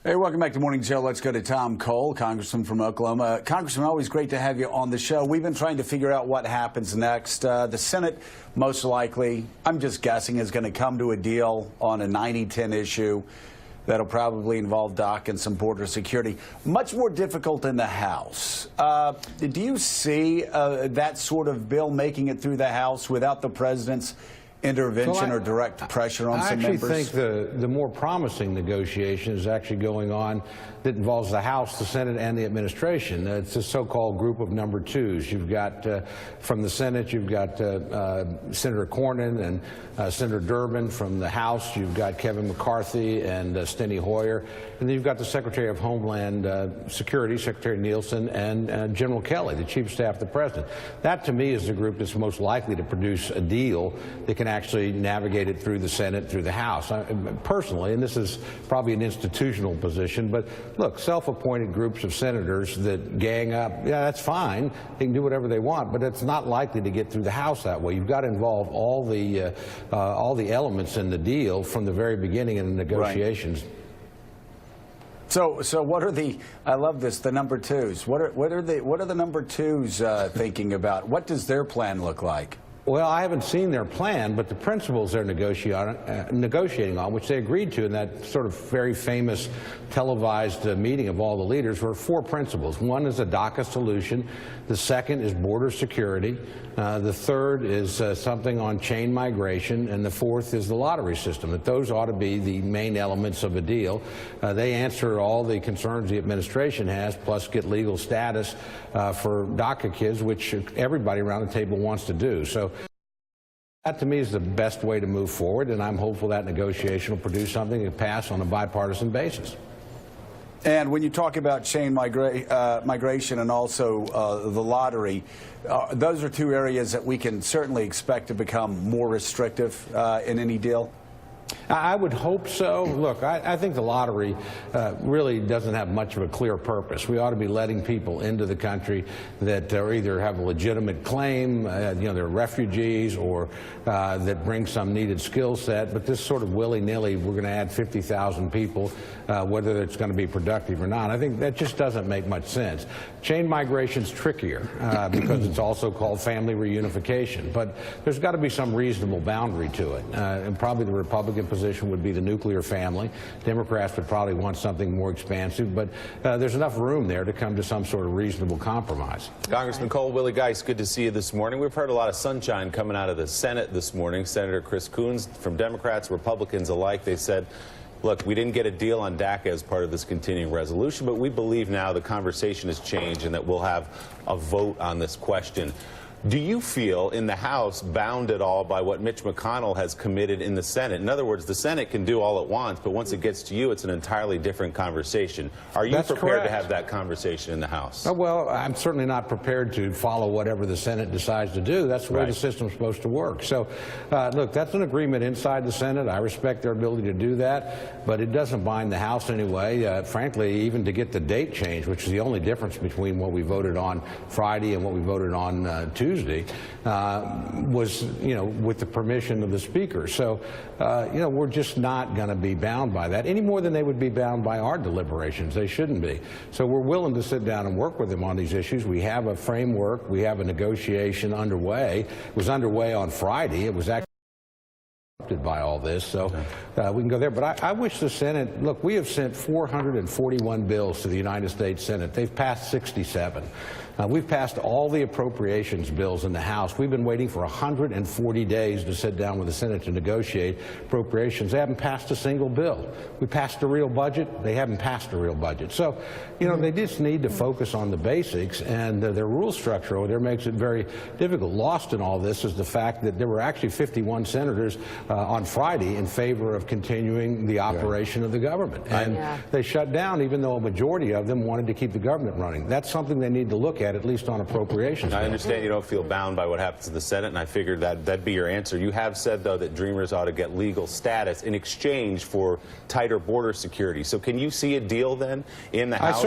Hey, welcome back to Morning Joe. Let's go to Tom Cole, Congressman from Oklahoma. Congressman, always great to have you on the show. We've been trying to figure out what happens next. The Senate, most likely, I'm just guessing, is going to come to a deal on a 90-10 issue that'll probably involve DACA and some border security. Much more difficult in the House. Do you see that sort of bill making it through the House without the president's intervention or direct pressure on some members? I actually think the more promising negotiation is actually going on that involves the House, the Senate, and the administration. It's a so-called group of number twos. You've got, from the Senate, you've got Senator Cornyn and Senator Durbin. From the House, you've got Kevin McCarthy and Steny Hoyer. And then you've got the Secretary of Homeland Security, Secretary Nielsen, and General Kelly, the Chief of Staff of the President. That, to me, is the group that's most likely to produce a deal that can actually navigate it through the Senate, through the House. Personally, and this is probably an institutional position, but look, self-appointed groups of senators that gang up, yeah, that's fine. They can do whatever they want, but it's not likely to get through the House that way. You've got to involve all the elements in the deal from the very beginning in the negotiations. Right. So what are the, I love this, the number twos. What are the number twos thinking about? What does their plan look like? Well, I haven't seen their plan, but the principles they're negotiating on, which they agreed to in that sort of very famous televised meeting of all the leaders, were four principles. One is a DACA solution. The second is border security. The third is something on chain migration. And the fourth is the lottery system. That those ought to be the main elements of a deal. They answer all the concerns the administration has, plus get legal status for DACA kids, which everybody around the table wants to do. So that, to me, is the best way to move forward, and I'm hopeful that negotiation will produce something that pass on a bipartisan basis. And when you talk about chain migration and also the lottery, those are two areas that we can certainly expect to become more restrictive in any deal? I would hope so. Look, I think the lottery really doesn't have much of a clear purpose. We ought to be letting people into the country that either have a legitimate claim, they're refugees, or that bring some needed skill set. But this sort of willy-nilly, we're going to add 50,000 people, whether it's going to be productive or not, I think that just doesn't make much sense. Chain migration's trickier because it's also called family reunification. But there's got to be some reasonable boundary to it. And probably the Republican position would be the nuclear family. Democrats would probably want something more expansive, but there's enough room there to come to some sort of reasonable compromise. Congressman Cole, Willie Geist, good to see you this morning. We've heard a lot of sunshine coming out of the Senate this morning. Senator Chris Coons from Democrats, Republicans alike, they said, look, we didn't get a deal on DACA as part of this continuing resolution, but we believe now the conversation has changed and that we'll have a vote on this question. Do you feel in the House bound at all by what Mitch McConnell has committed in the Senate? In other words, the Senate can do all it wants, but once it gets to you, it's an entirely different conversation. Are you prepared to have that conversation in the House? Well, I'm certainly not prepared to follow whatever the Senate decides to do. That's the way the system's supposed to work. So, look, that's an agreement inside the Senate. I respect their ability to do that, but it doesn't bind the House anyway. Frankly, even to get the date changed, which is the only difference between what we voted on Friday and what we voted on Tuesday, was, with the permission of the Speaker. So, we're just not going to be bound by that any more than they would be bound by our deliberations. They shouldn't be. So we're willing to sit down and work with them on these issues. We have a framework. We have a negotiation underway. It was underway on Friday. It was actually by all this, so we can go there. But I wish the Senate, look, we have sent 441 bills to the United States Senate. They've passed 67. We've passed all the appropriations bills in the House. We've been waiting for 140 days to sit down with the Senate to negotiate appropriations. They haven't passed a single bill. We passed a real budget. They haven't passed a real budget. So, they just need to focus on the basics, and their rule structure over there makes it very difficult. Lost in all this is the fact that there were actually 51 senators on Friday in favor of continuing the operation of the government. And they shut down, even though a majority of them wanted to keep the government running. That's something they need to look at least on appropriations. I understand you don't feel bound by what happens in the Senate, and I figured that'd be your answer. You have said, though, that Dreamers ought to get legal status in exchange for tighter border security. So can you see a deal then in the House?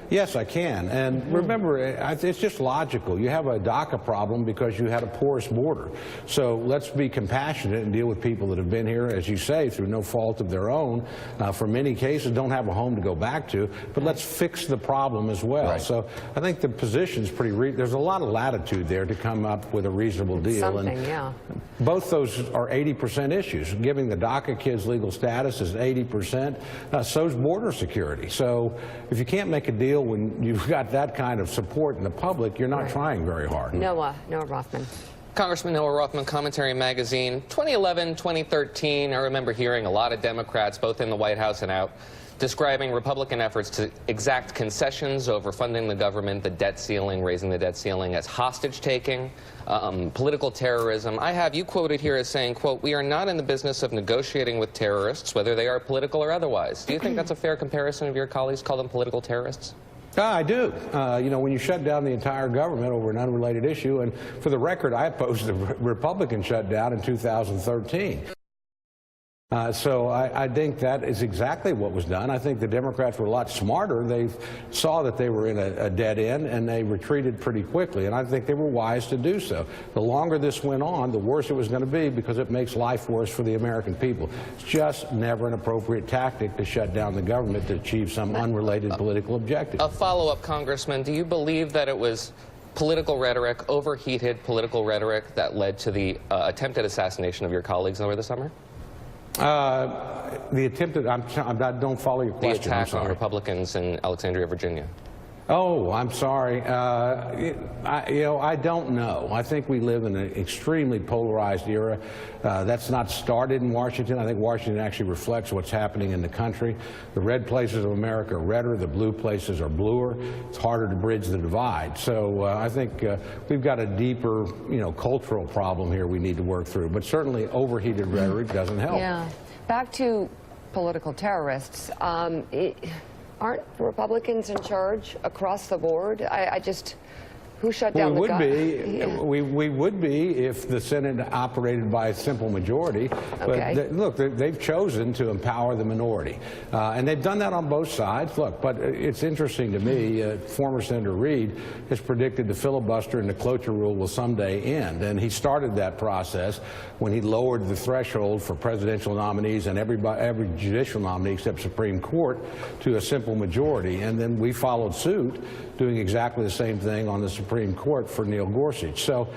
Yes, I can. And remember, it's just logical. You have a DACA problem because you had a porous border. So let's be compassionate and deal with people that have been here, as you say, through no fault of their own. For many cases, don't have a home to go back to. But let's fix the problem as well. Right. So I think the position's pretty there's a lot of latitude there to come up with a reasonable deal. Something, and yeah. both those are 80% issues. Giving the DACA kids legal status is 80%. So's border security. So if you can't make a deal when you've got that kind of support in the public, you're not trying very hard. Noah Rothman. Congressman Noah Rothman, Commentary Magazine. 2011, 2013, I remember hearing a lot of Democrats, both in the White House and out, describing Republican efforts to exact concessions over funding the government, the debt ceiling, raising the debt ceiling, as hostage-taking, political terrorism. I have you quoted here as saying, quote, "We are not in the business of negotiating with terrorists, whether they are political or otherwise." Do you think that's a fair comparison of your colleagues call them political terrorists? I do. You know, when you shut down the entire government over an unrelated issue, and for the record, I opposed the Republican shutdown in 2013. So I think that is exactly what was done. I think the Democrats were a lot smarter. They saw that they were in a dead end, and they retreated pretty quickly, and I think they were wise to do so. The longer this went on, the worse it was going to be, because it makes life worse for the American people. It's just never an appropriate tactic to shut down the government to achieve some unrelated political objective. A follow-up, Congressman. Do you believe that it was political rhetoric, overheated political rhetoric, that led to the attempted assassination of your colleagues over the summer? The attempted, I don't follow your question. The attack on Republicans in Alexandria, Virginia. Oh, I'm sorry. I don't know. I think we live in an extremely polarized era. That's not started in Washington. I think Washington actually reflects what's happening in the country. The red places of America are redder. The blue places are bluer. It's harder to bridge the divide. So I think we've got a deeper, cultural problem here we need to work through. But certainly overheated rhetoric doesn't help. Yeah. Back to political terrorists. Aren't Republicans in charge across the board? Who shut down the government? We would be if the Senate operated by a simple majority. Okay. But look, they've chosen to empower the minority. And they've done that on both sides. Look, but it's interesting to me, former Senator Reid has predicted the filibuster and the cloture rule will someday end. And he started that process when he lowered the threshold for presidential nominees and every judicial nominee except Supreme Court to a simple majority. And then we followed suit, doing exactly the same thing on the Supreme Court for Neil Gorsuch. So,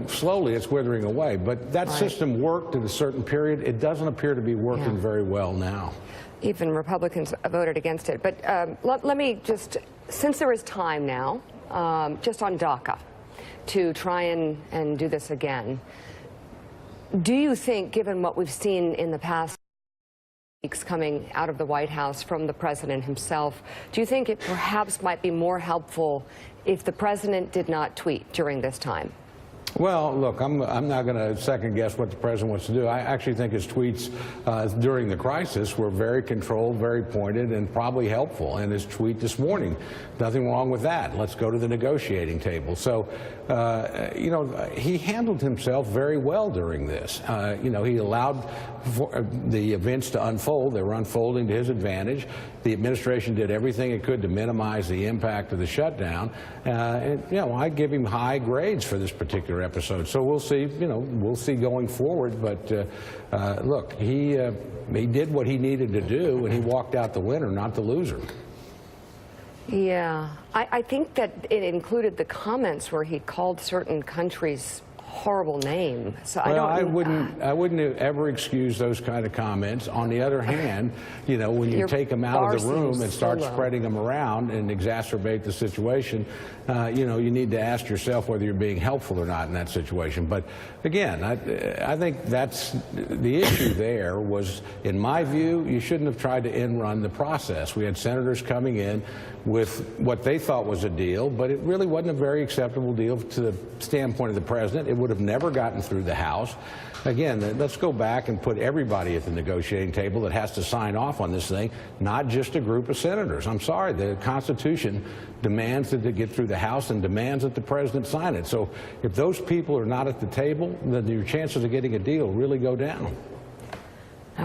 slowly it's withering away. But that system worked in a certain period. It doesn't appear to be working very well now. Even Republicans voted against it. But let me just, since there is time now, just on DACA, to try and do this again, do you think, given what we've seen in the past weeks coming out of the White House from the president himself, do you think it perhaps might be more helpful if the president did not tweet during this time? Well, look, I'm not going to second guess what the president wants to do. I actually think his tweets during the crisis were very controlled, very pointed, and probably helpful. And his tweet this morning, nothing wrong with that. Let's go to the negotiating table. So, he handled himself very well during this. He allowed the events to unfold. They were unfolding to his advantage. The administration did everything it could to minimize the impact of the shutdown. I give him high grades for this particular episode. So we'll see. We'll see going forward. But look, he did what he needed to do, and he walked out the winner, not the loser. Yeah, I think that it included the comments where he called certain countries horrible name. So I wouldn't ever excuse those kind of comments. On the other hand, when you take them out of the room and start spreading them around and exacerbate the situation, you need to ask yourself whether you're being helpful or not in that situation. But again, I think that's the issue there was, in my view, you shouldn't have tried to end run the process. We had senators coming in with what they thought was a deal, but it really wasn't a very acceptable deal to the standpoint of the president. It would have never gotten through the House. Again, let's go back and put everybody at the negotiating table that has to sign off on this thing, not just a group of senators. I'm sorry, the Constitution demands that they get through the House and demands that the president sign it. So if those people are not at the table, then your chances of getting a deal really go down.